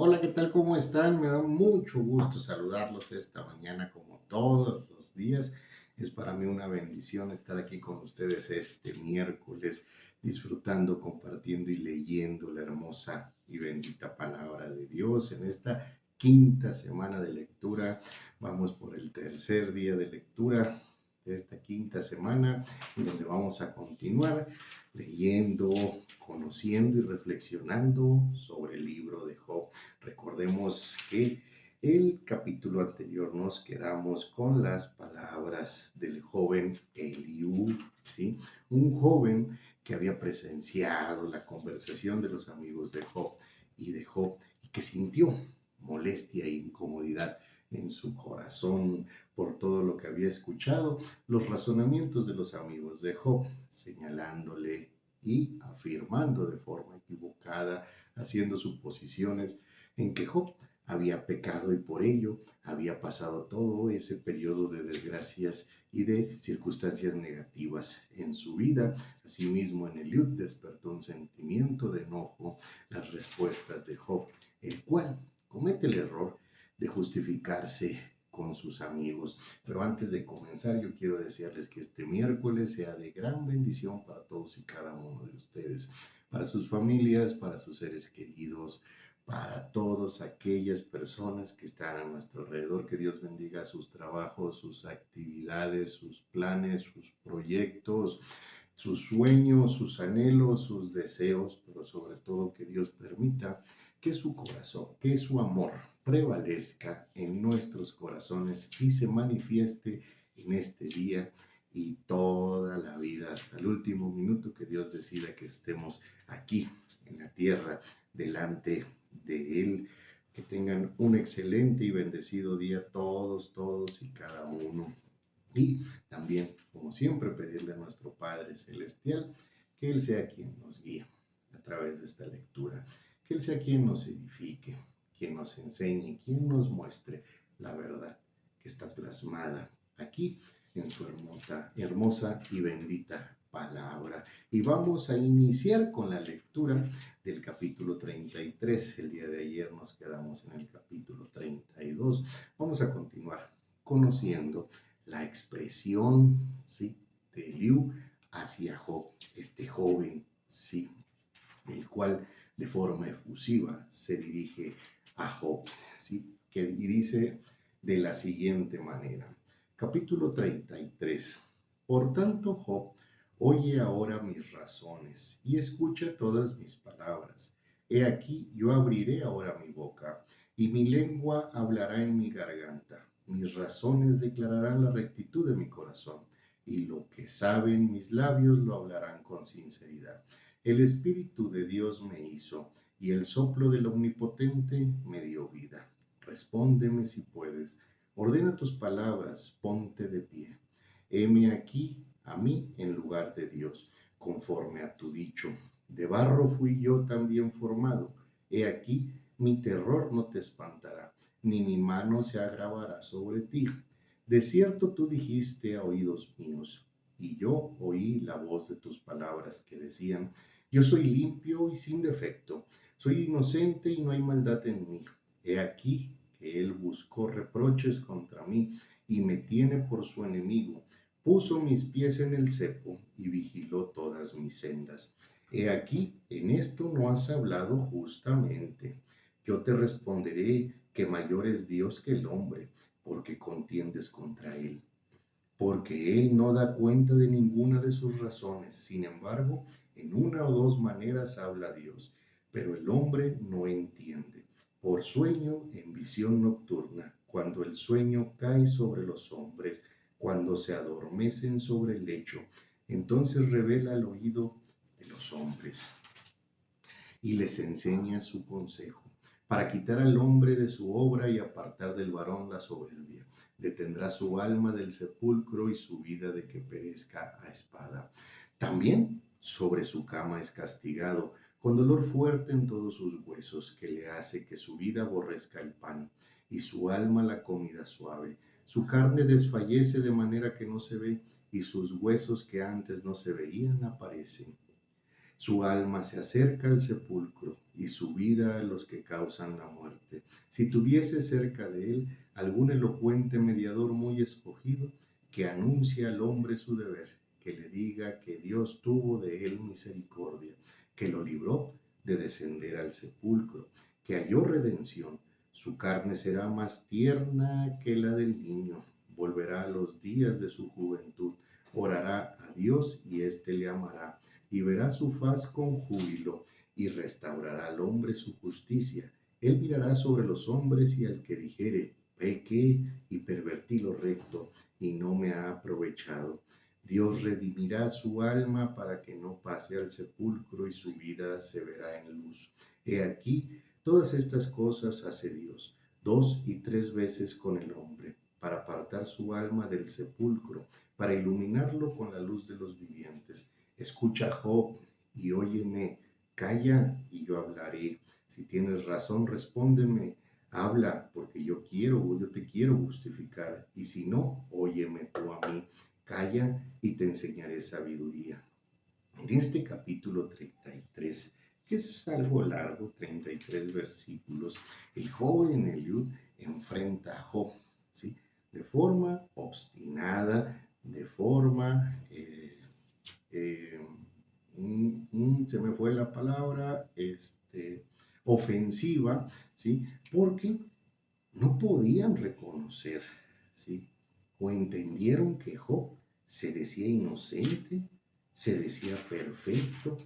Hola, ¿qué tal? ¿Cómo están? Me da mucho gusto saludarlos esta mañana como todos los días. Es para mí una bendición estar aquí con ustedes este miércoles, disfrutando, compartiendo y leyendo la hermosa y bendita palabra de Dios en esta quinta semana de lectura. Vamos por el tercer día de lectura de esta quinta semana, donde vamos a continuar leyendo, conociendo y reflexionando sobre el libro de Job. Recordemos que el capítulo anterior nos quedamos con las palabras del joven Eliú, ¿sí? Un joven que había presenciado la conversación de los amigos de Job y que sintió molestia e incomodidad en su corazón por todo lo que había escuchado, los razonamientos de los amigos de Job, señalándole y afirmando de forma equivocada, haciendo suposiciones en que Job había pecado y por ello había pasado todo ese periodo de desgracias y de circunstancias negativas en su vida. Asimismo, en Eliud despertó un sentimiento de enojo las respuestas de Job, el cual comete el error de justificarse con sus amigos. Pero antes de comenzar, yo quiero desearles que este miércoles sea de gran bendición para todos y cada uno de ustedes, para sus familias, para sus seres queridos, para todas aquellas personas que están a nuestro alrededor. Que Dios bendiga sus trabajos, sus actividades, sus planes, sus proyectos, sus sueños, sus anhelos, sus deseos, pero sobre todo que Dios permita que su corazón, que su amor prevalezca en nuestros corazones y se manifieste en este día y toda la vida hasta el último minuto que Dios decida que estemos aquí en la tierra delante de Él. Que tengan un excelente y bendecido día todos y cada uno. Y también, como siempre, pedirle a nuestro Padre Celestial que Él sea quien nos guíe a través de esta lectura, que Él sea quien nos edifique, quien nos enseñe, quien nos muestre la verdad que está plasmada aquí en su hermosa y bendita palabra. Y vamos a iniciar con la lectura del capítulo 33. El día de ayer nos quedamos en el capítulo 32. Vamos a continuar conociendo la expresión, ¿sí?, de Eliú hacia Job, este joven, ¿sí?, el cual de forma efusiva se dirige a Job, ¿sí?, y dice de la siguiente manera, capítulo 33, por tanto, Job, oye ahora mis razones y escucha todas mis palabras. He aquí, yo abriré ahora mi boca y mi lengua hablará en mi garganta. Mis razones declararán la rectitud de mi corazón, y lo que saben mis labios lo hablarán con sinceridad. El Espíritu de Dios me hizo, y el soplo del Omnipotente me dio vida. Respóndeme si puedes. Ordena tus palabras, ponte de pie. Heme aquí a mí en lugar de Dios, conforme a tu dicho. De barro fui yo también formado. He aquí, mi terror no te espantará, ni mi mano se agravará sobre ti. De cierto tú dijiste a oídos míos, y yo oí la voz de tus palabras que decían, yo soy limpio y sin defecto, soy inocente y no hay maldad en mí. He aquí que él buscó reproches contra mí y me tiene por su enemigo. Puso mis pies en el cepo y vigiló todas mis sendas. He aquí, en esto no has hablado justamente. Yo te responderé que mayor es Dios que el hombre, porque contiendes contra él. Porque él no da cuenta de ninguna de sus razones. Sin embargo, en una o dos maneras habla Dios, pero el hombre no entiende. Por sueño, en visión nocturna, cuando el sueño cae sobre los hombres, cuando se adormecen sobre el lecho, entonces revela el oído de los hombres y les enseña su consejo, para quitar al hombre de su obra y apartar del varón la soberbia. Detendrá su alma del sepulcro y su vida de que perezca a espada. También sobre su cama es castigado, con dolor fuerte en todos sus huesos, que le hace que su vida aborrezca el pan, y su alma la comida suave. Su carne desfallece de manera que no se ve, y sus huesos que antes no se veían aparecen. Su alma se acerca al sepulcro y su vida a los que causan la muerte. Si tuviese cerca de él algún elocuente mediador muy escogido, que anuncie al hombre su deber, que le diga que Dios tuvo de él misericordia, que lo libró de descender al sepulcro, que halló redención. Su carne será más tierna que la del niño, volverá a los días de su juventud, orará a Dios y éste le amará, y verá su faz con júbilo, y restaurará al hombre su justicia. Él mirará sobre los hombres y al que dijere, pequé y pervertí lo recto, y no me ha aprovechado. Dios redimirá su alma para que no pase al sepulcro y su vida se verá en luz. He aquí, todas estas cosas hace Dios 2 y 3 veces con el hombre, para apartar su alma del sepulcro, para iluminarlo con la luz de los vivientes. Escucha, Job, y óyeme, calla y yo hablaré. Si tienes razón, respóndeme. Habla, porque yo te quiero justificar, y si no, óyeme tú a mí. Calla y te enseñaré sabiduría. En este capítulo 33, que es algo largo, 33 versículos, el joven Eliud enfrenta a Job, ¿sí? De forma obstinada, de forma, eh, se me fue la palabra, ofensiva, ¿sí? Porque no podían reconocer, ¿sí? O entendieron que Job se decía inocente, se decía perfecto,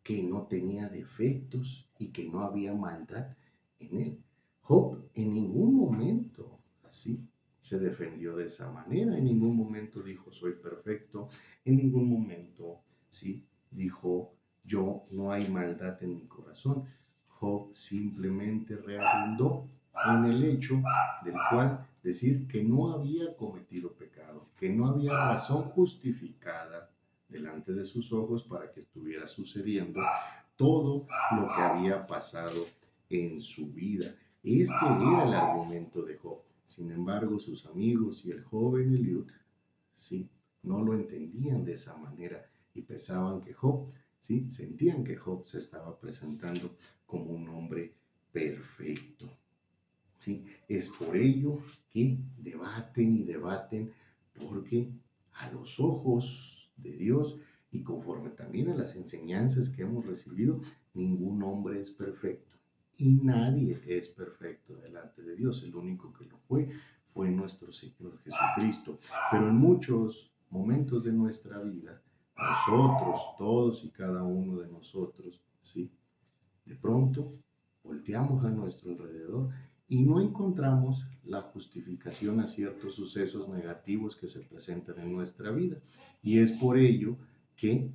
que no tenía defectos y que no había maldad en él. Job en ningún momento, ¿sí?, se defendió de esa manera, en ningún momento dijo soy perfecto, en ningún momento, ¿sí?, dijo yo no hay maldad en mi corazón. Job simplemente reabundó en el hecho del cual decir que no había cometido pecado, que no había razón justificada delante de sus ojos para que estuviera sucediendo todo lo que había pasado en su vida. Este era el argumento de Job. Sin embargo, sus amigos y el joven Eliud, sí, no lo entendían de esa manera y pensaban que Job, sí, sentían que Job se estaba presentando como un hombre perfecto. ¿Sí? Es por ello que debaten y debaten, porque a los ojos de Dios y conforme también a las enseñanzas que hemos recibido, ningún hombre es perfecto y nadie es perfecto delante de Dios. El único que lo fue nuestro Señor Jesucristo. Pero en muchos momentos de nuestra vida, nosotros, todos y cada uno de nosotros, ¿sí?, de pronto volteamos a nuestro alrededor y no encontramos la justificación a ciertos sucesos negativos que se presentan en nuestra vida. Y es por ello que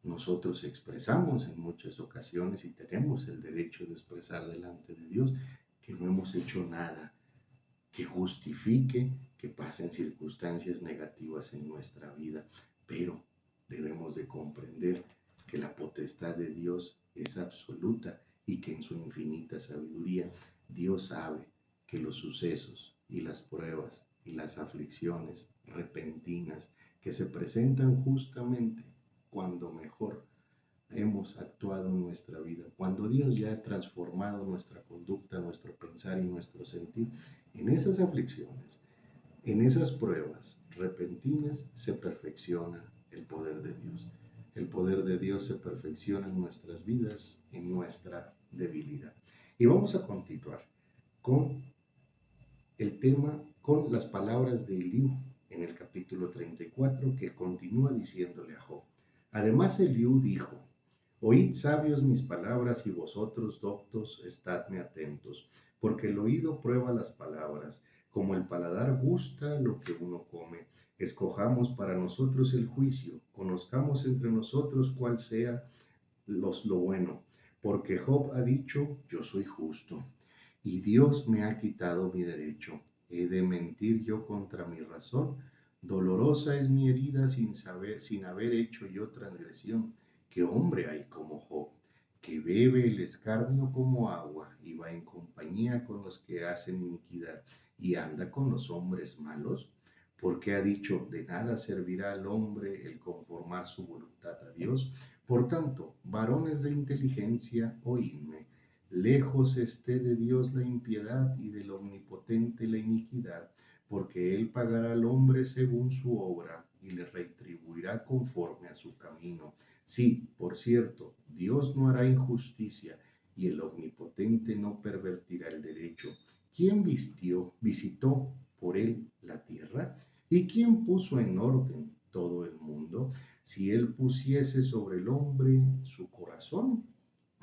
nosotros expresamos en muchas ocasiones, y tenemos el derecho de expresar delante de Dios, que no hemos hecho nada que justifique que pasen circunstancias negativas en nuestra vida. Pero debemos de comprender que la potestad de Dios es absoluta y que en su infinita sabiduría Dios sabe que los sucesos y las pruebas y las aflicciones repentinas que se presentan justamente cuando mejor hemos actuado en nuestra vida, cuando Dios ya ha transformado nuestra conducta, nuestro pensar y nuestro sentir, en esas aflicciones, en esas pruebas repentinas se perfecciona el poder de Dios. El poder de Dios se perfecciona en nuestras vidas, en nuestra debilidad. Y vamos a continuar con el tema, con las palabras de Eliú en el capítulo 34, que continúa diciéndole a Job. Además Eliú dijo: oíd sabios mis palabras y vosotros doctos estadme atentos, porque el oído prueba las palabras, como el paladar gusta lo que uno come. Escojamos para nosotros el juicio, conozcamos entre nosotros cuál sea lo bueno, porque Job ha dicho, yo soy justo, y Dios me ha quitado mi derecho. ¿He de mentir yo contra mi razón? Dolorosa es mi herida sin haber hecho yo transgresión. ¿Qué hombre hay como Job, que bebe el escarnio como agua y va en compañía con los que hacen iniquidad y anda con los hombres malos? Porque ha dicho, de nada servirá al hombre el conformar su voluntad a Dios, Por tanto, varones de inteligencia, oídme. Lejos esté de Dios la impiedad y del Omnipotente la iniquidad, porque Él pagará al hombre según su obra y le retribuirá conforme a su camino. Sí, por cierto, Dios no hará injusticia y el Omnipotente no pervertirá el derecho. ¿Quién visitó por Él la tierra? ¿Y quién puso en orden todo el mundo? Si Él pusiese sobre el hombre su corazón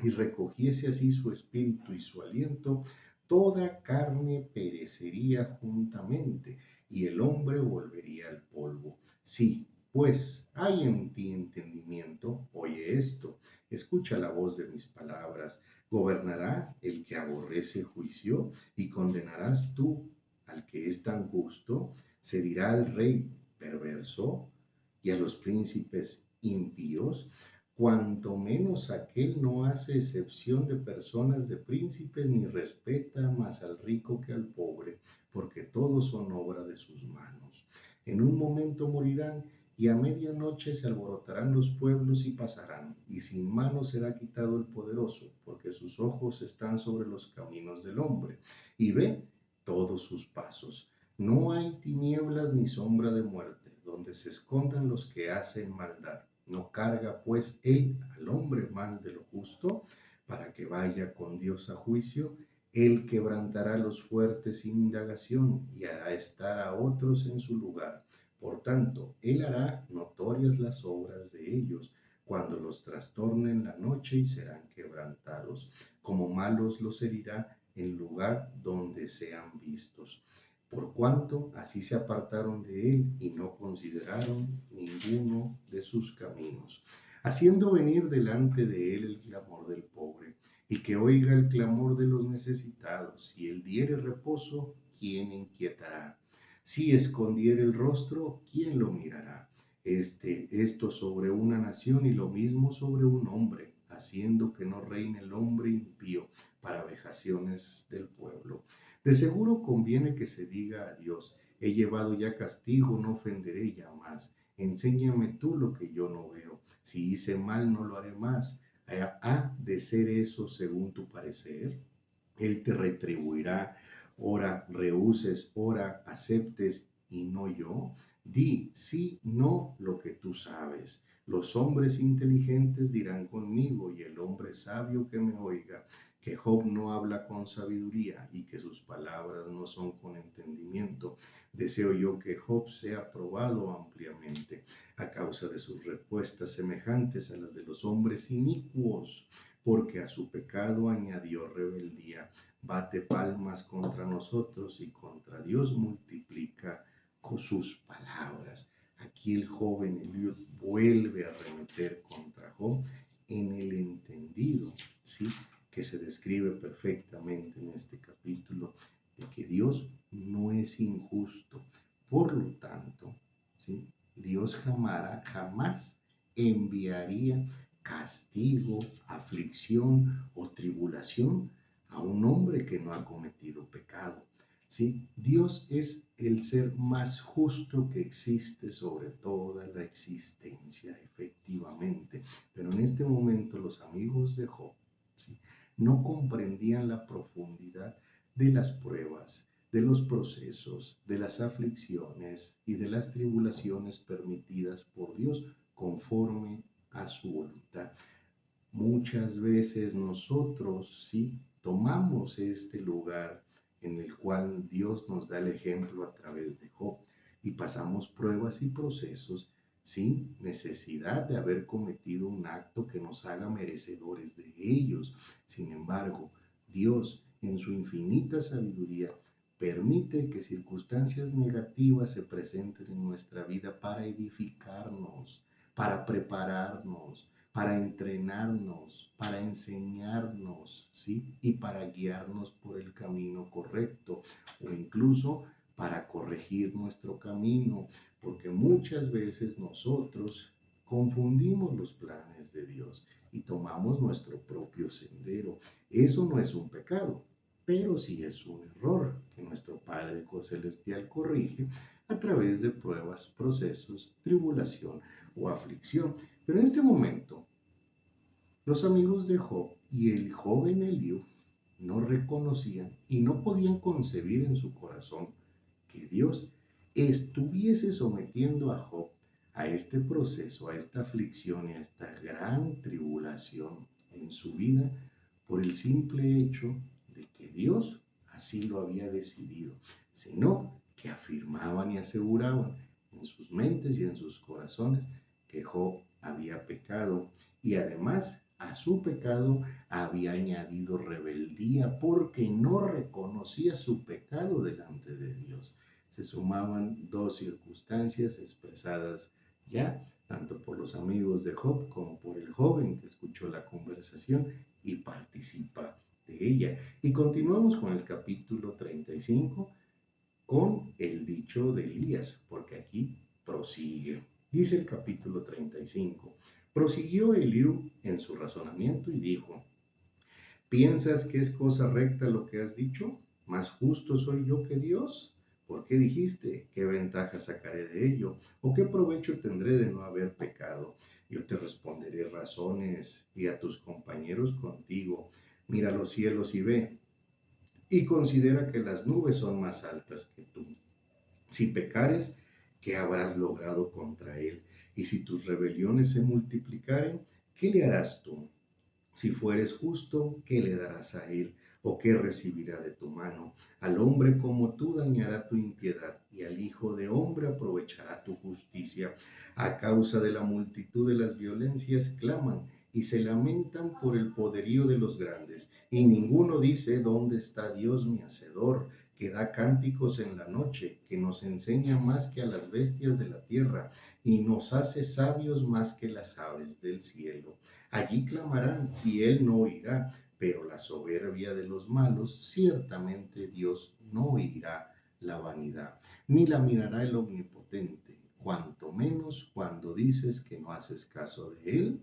y recogiese así su espíritu y su aliento, toda carne perecería juntamente y el hombre volvería al polvo. Sí, pues hay en ti entendimiento, oye esto, escucha la voz de mis palabras. Gobernará el que aborrece juicio y condenarás tú al que es tan justo. Se dirá al rey perverso y a los príncipes impíos, cuanto menos aquel no hace excepción de personas de príncipes ni respeta más al rico que al pobre, porque todos son obra de sus manos. En un momento morirán y a medianoche se alborotarán los pueblos y pasarán, y sin mano será quitado el poderoso, porque sus ojos están sobre los caminos del hombre, y ve todos sus pasos. No hay tinieblas ni sombra de muerte, donde se escondan los que hacen maldad. No carga pues él al hombre más de lo justo, para que vaya con Dios a juicio. Él quebrantará a los fuertes sin indagación y hará estar a otros en su lugar. Por tanto, él hará notorias las obras de ellos cuando los trastornen la noche y serán quebrantados. Como malos los herirá en lugar donde sean vistos. Por cuanto así se apartaron de él y no consideraron ninguno de sus caminos, haciendo venir delante de él el clamor del pobre, y que oiga el clamor de los necesitados. Si él diere reposo, ¿quién inquietará? Si escondiere el rostro, ¿quién lo mirará? Esto sobre una nación y lo mismo sobre un hombre, haciendo que no reine el hombre impío para vejaciones del pueblo. De seguro conviene que se diga a Dios: he llevado ya castigo, no ofenderé ya más. Enséñame tú lo que yo no veo. Si hice mal, no lo haré más. ¿Ha de ser eso según tu parecer? Él te retribuirá, ora rehuses, ora aceptes y no yo. Di sí, no lo que tú sabes. Los hombres inteligentes dirán conmigo y el hombre sabio que me oiga, que Job no habla con sabiduría y que sus palabras no son con entendimiento. Deseo yo que Job sea probado ampliamente a causa de sus respuestas semejantes a las de los hombres inicuos, porque a su pecado añadió rebeldía. Bate palmas contra nosotros y contra Dios multiplica con sus palabras. Aquí el joven Eliud vuelve a arremeter contra Job en el entendido, ¿sí?, que se describe perfectamente en este capítulo, de que Dios no es injusto. Por lo tanto, ¿sí?, Dios jamás enviaría castigo, aflicción o tribulación a un hombre que no ha cometido pecado. ¿Sí? Dios es el ser más justo que existe sobre toda la existencia, efectivamente. Pero en este momento los amigos de Job, ¿sí?, no comprendían la profundidad de las pruebas, de los procesos, de las aflicciones y de las tribulaciones permitidas por Dios conforme a su voluntad. Muchas veces nosotros, sí, tomamos este lugar en el cual Dios nos da el ejemplo a través de Job y pasamos pruebas y procesos sin necesidad de haber cometido un acto que nos haga merecedores de ellos. Sin embargo, Dios, en su infinita sabiduría, permite que circunstancias negativas se presenten en nuestra vida para edificarnos, para prepararnos, para entrenarnos, para enseñarnos, ¿sí?, y para guiarnos por el camino correcto, o incluso para corregir nuestro camino, porque muchas veces nosotros confundimos los planes de Dios y tomamos nuestro propio sendero. Eso no es un pecado, pero sí es un error que nuestro Padre Celestial corrige a través de pruebas, procesos, tribulación o aflicción. Pero en este momento Los amigos de Job y el joven Eliú no reconocían y no podían concebir en su corazón que Dios estuviese sometiendo a Job a este proceso, a esta aflicción y a esta gran tribulación en su vida por el simple hecho de que Dios así lo había decidido, sino que afirmaban y aseguraban en sus mentes y en sus corazones que Job había pecado y además a su pecado había añadido rebeldía porque no reconocía su pecado delante de Dios. Se sumaban dos circunstancias expresadas ya tanto por los amigos de Job como por el joven que escuchó la conversación y participa de ella. Y continuamos con el capítulo 35 con el dicho de Elías, porque aquí prosigue. Dice el capítulo 35. Prosiguió Eliú en su razonamiento y dijo: ¿Piensas que es cosa recta lo que has dicho? ¿Más justo soy yo que Dios? ¿Por qué dijiste? ¿Qué ventaja sacaré de ello? ¿O qué provecho tendré de no haber pecado? Yo te responderé razones y a tus compañeros contigo. Mira los cielos y ve, y considera que las nubes son más altas que tú. Si pecares, ¿qué habrás logrado contra él? Y si tus rebeliones se multiplicaren, ¿qué le harás tú? Si fueres justo, ¿qué le darás a él? ¿O qué recibirá de tu mano? Al hombre como tú dañará tu impiedad, y al hijo de hombre aprovechará tu justicia. A causa de la multitud de las violencias claman, y se lamentan por el poderío de los grandes. Y ninguno dice: ¿dónde está Dios mi hacedor? Que da cánticos en la noche, que nos enseña más que a las bestias de la tierra, y nos hace sabios más que las aves del cielo. Allí clamarán y él no oirá, pero la soberbia de los malos, ciertamente Dios no oirá la vanidad, ni la mirará el omnipotente, cuanto menos cuando dices que no haces caso de él.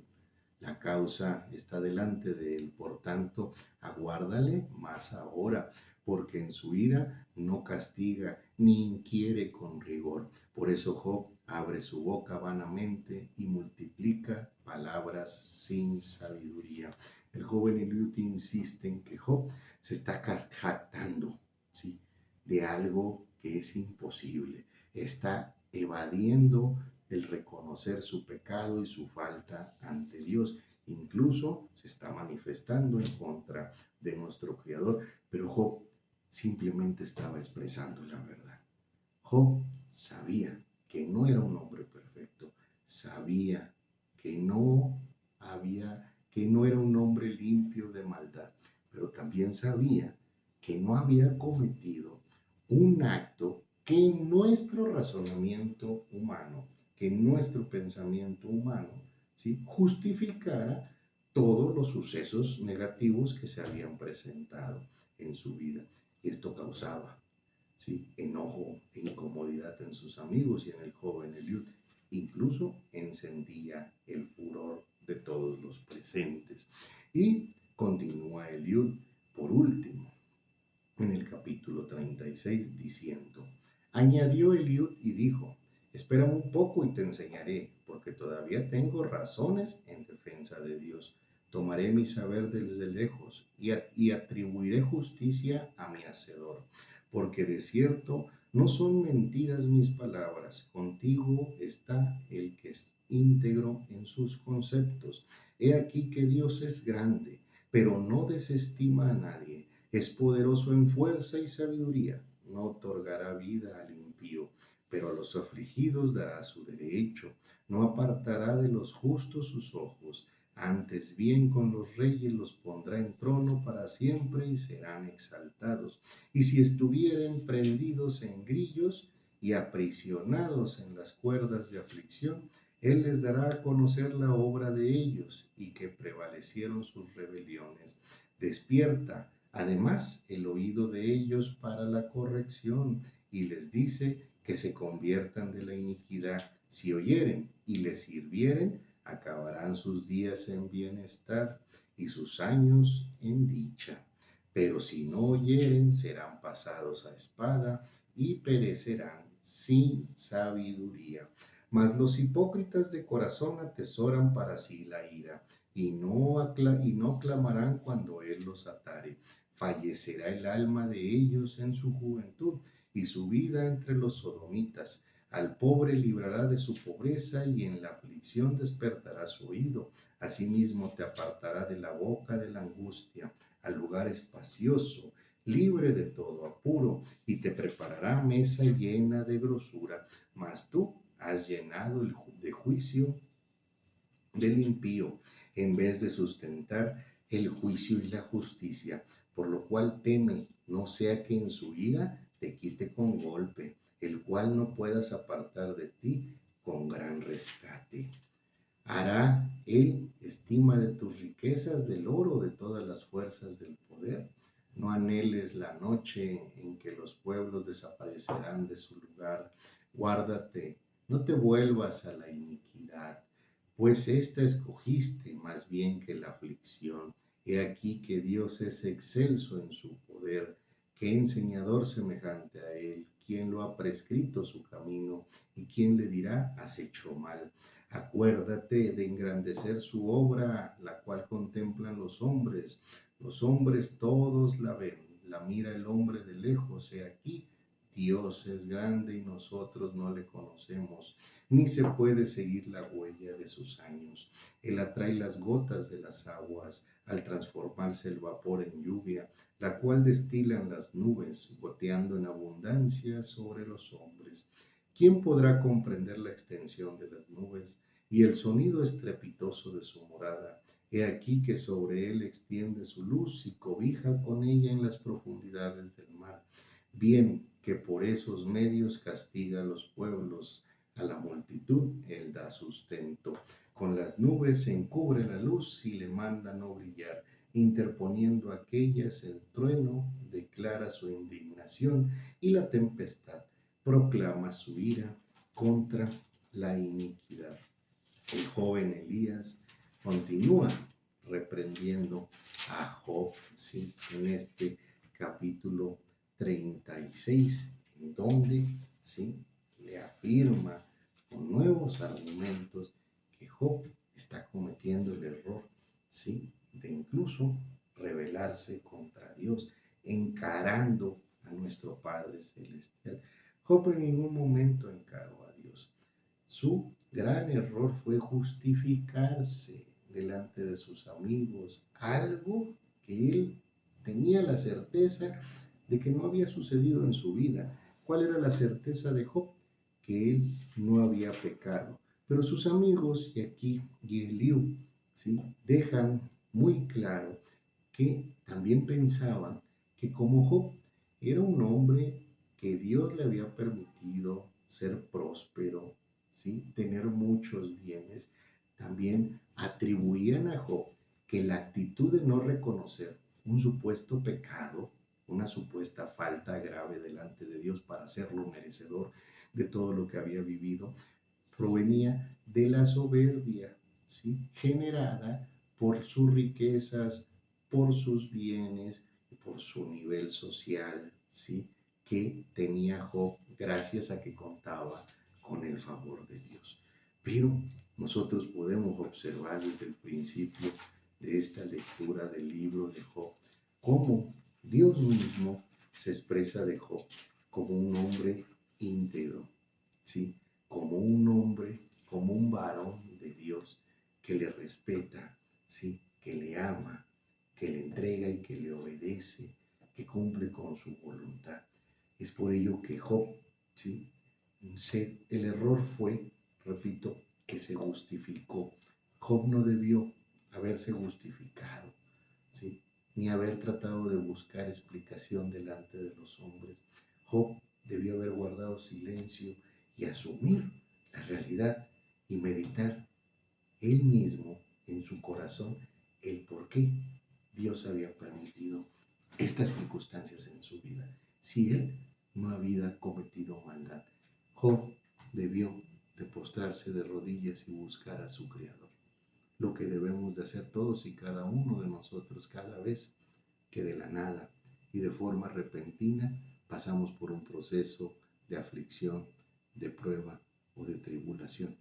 La causa está delante de él, por tanto, aguárdale más ahora, porque en su ira no castiga ni inquiere con rigor. Por eso Job abre su boca vanamente y multiplica palabras sin sabiduría. El joven Eliud insiste en que Job se está jactando, ¿sí?, de algo que es imposible. Está evadiendo el reconocer su pecado y su falta ante Dios. Incluso se está manifestando en contra de nuestro Creador, pero Job simplemente estaba expresando la verdad. Job sabía que no era un hombre perfecto, sabía que que no era un hombre limpio de maldad, pero también sabía que no había cometido un acto que en nuestro razonamiento humano, que en nuestro pensamiento humano, ¿sí?, justificara todos los sucesos negativos que se habían presentado en su vida. Y esto causaba, ¿sí?, enojo e incomodidad en sus amigos y en el joven Eliud. Incluso encendía el furor de todos los presentes. Y continúa Eliud por último en el capítulo 36 diciendo: añadió Eliud y dijo: espérame un poco y te enseñaré, porque todavía tengo razones en defensa de Dios. Tomaré mi saber desde lejos y atribuiré justicia a mi hacedor, porque de cierto no son mentiras mis palabras. Contigo está el que es íntegro en sus conceptos. He aquí que Dios es grande, pero no desestima a nadie. Es poderoso en fuerza y sabiduría. No otorgará vida al impío, pero a los afligidos dará su derecho. No apartará de los justos sus ojos. Antes bien con los reyes los pondrá en trono para siempre y serán exaltados. Y si estuvieren prendidos en grillos y aprisionados en las cuerdas de aflicción, él les dará a conocer la obra de ellos y que prevalecieron sus rebeliones. Despierta además el oído de ellos para la corrección y les dice que se conviertan de la iniquidad. Si oyeren y les sirvieren, acabarán sus días en bienestar y sus años en dicha. Pero si no oyeren, serán pasados a espada y perecerán sin sabiduría. Mas los hipócritas de corazón atesoran para sí la ira, y no clamarán cuando él los atare. Fallecerá el alma de ellos en su juventud y su vida entre los sodomitas. Al pobre librará de su pobreza y en la aflicción despertará su oído. Asimismo te apartará de la boca de la angustia, al lugar espacioso, libre de todo apuro, y te preparará mesa llena de grosura. Mas tú has llenado de juicio del impío, en vez de sustentar el juicio y la justicia, por lo cual teme, no sea que en su ira te quite con golpe, el cual no puedas apartar de ti con gran rescate. Hará él estima de tus riquezas, del oro, de todas las fuerzas del poder. No anheles la noche en que los pueblos desaparecerán de su lugar. Guárdate, no te vuelvas a la iniquidad, pues esta escogiste más bien que la aflicción. He aquí que Dios es excelso en su poder, qué enseñador semejante a él, quien lo ha prescrito su camino y quien le dirá, has hecho mal. Acuérdate de engrandecer su obra, la cual contemplan los hombres. Los hombres todos la ven, la mira el hombre de lejos. He aquí, Dios es grande y nosotros no le conocemos, ni se puede seguir la huella de sus años. Él atrae las gotas de las aguas al transformarse el vapor en lluvia, la cual destilan las nubes, goteando en abundancia sobre los hombres. ¿Quién podrá comprender la extensión de las nubes y el sonido estrepitoso de su morada? He aquí que sobre él extiende su luz y cobija con ella en las profundidades del mar. Bien que por esos medios castiga a los pueblos, a la multitud él da sustento. Con las nubes se encubre la luz y le manda no brillar. Interponiendo aquellas el trueno, declara su indignación y la tempestad proclama su ira contra la iniquidad. El joven Elías continúa reprendiendo a Job, ¿sí? En este capítulo 36, en donde, ¿sí?, le afirma con nuevos argumentos que Job está cometiendo el error, ¿sí?, de incluso rebelarse contra Dios, encarando a nuestro Padre Celestial. Job en ningún momento encaró a Dios. Su gran error fue justificarse delante de sus amigos, algo que él tenía la certeza de que no había sucedido en su vida. ¿Cuál era la certeza de Job? Que él no había pecado. Pero sus amigos, y aquí Eliú, ¿sí?, dejan muy claro que también pensaban que como Job era un hombre que Dios le había permitido ser próspero, ¿sí?, tener muchos bienes, también atribuían a Job que la actitud de no reconocer un supuesto pecado, una supuesta falta grave delante de Dios para hacerlo merecedor de todo lo que había vivido, provenía de la soberbia, ¿sí?, generada por sus riquezas, por sus bienes, por su nivel social, ¿sí?, que tenía Job gracias a que contaba con el favor de Dios. Pero nosotros podemos observar desde el principio de esta lectura del libro de Job cómo Dios mismo se expresa de Job como un hombre íntegro, ¿sí?, como un hombre, como un varón de Dios que le respeta, ¿sí?, que le ama, que le entrega y que le obedece, que cumple con su voluntad. Es por ello que Job, ¿sí?, el error fue, repito, que se justificó. Job no debió haberse justificado, ¿sí?, ni haber tratado de buscar explicación delante de los hombres. Job debió haber guardado silencio y asumir la realidad y meditar él mismo en su corazón el por qué Dios había permitido estas circunstancias en su vida. Si él no había cometido maldad, Job debió de postrarse de rodillas y buscar a su Creador. Lo que debemos de hacer todos y cada uno de nosotros cada vez que de la nada y de forma repentina pasamos por un proceso de aflicción, de prueba o de tribulación.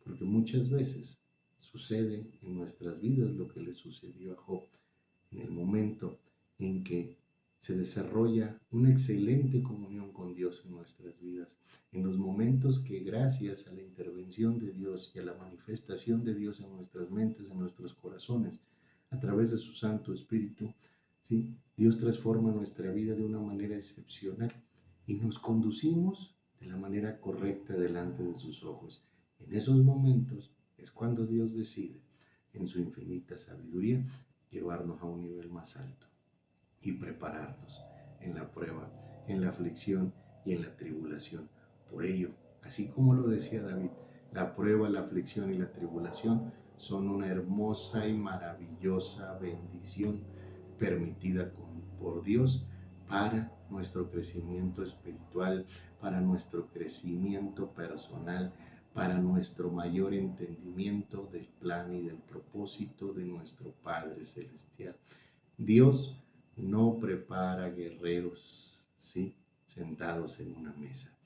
Porque muchas veces sucede en nuestras vidas lo que le sucedió a Job en el momento en que se desarrolla una excelente comunión con Dios en nuestras vidas, en los momentos que gracias a la intervención de Dios y a la manifestación de Dios en nuestras mentes, en nuestros corazones, a través de su Santo Espíritu, ¿sí? Dios transforma nuestra vida de una manera excepcional y nos conducimos de la manera correcta delante de sus ojos. En esos momentos es cuando Dios decide, en su infinita sabiduría, llevarnos a un nivel más alto y prepararnos en la prueba, en la aflicción y en la tribulación. Por ello, así como lo decía David, la prueba, la aflicción y la tribulación son una hermosa y maravillosa bendición permitida por Dios para nuestro crecimiento espiritual, para nuestro crecimiento personal, para nuestro mayor entendimiento del plan y del propósito de nuestro Padre Celestial. Dios no prepara guerreros, ¿sí? Sentados en una mesa.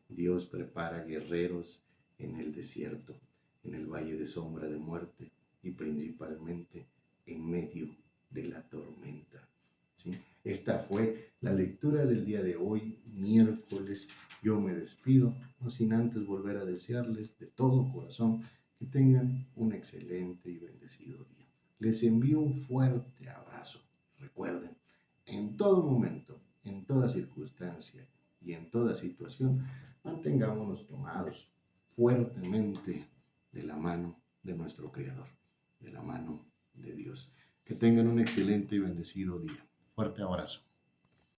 Dios prepara guerreros en el desierto, en el valle de sombra de muerte y principalmente en medio de la tormenta, ¿sí? Esta fue la lectura del día de hoy, miércoles. Yo me despido, no sin antes volver a desearles de todo corazón que tengan un excelente y bendecido día. Les envío un fuerte abrazo. Recuerden, en todo momento, en toda circunstancia y en toda situación, mantengámonos tomados fuertemente de la mano de nuestro Creador, de la mano de Dios. Que tengan un excelente y bendecido día. Fuerte abrazo.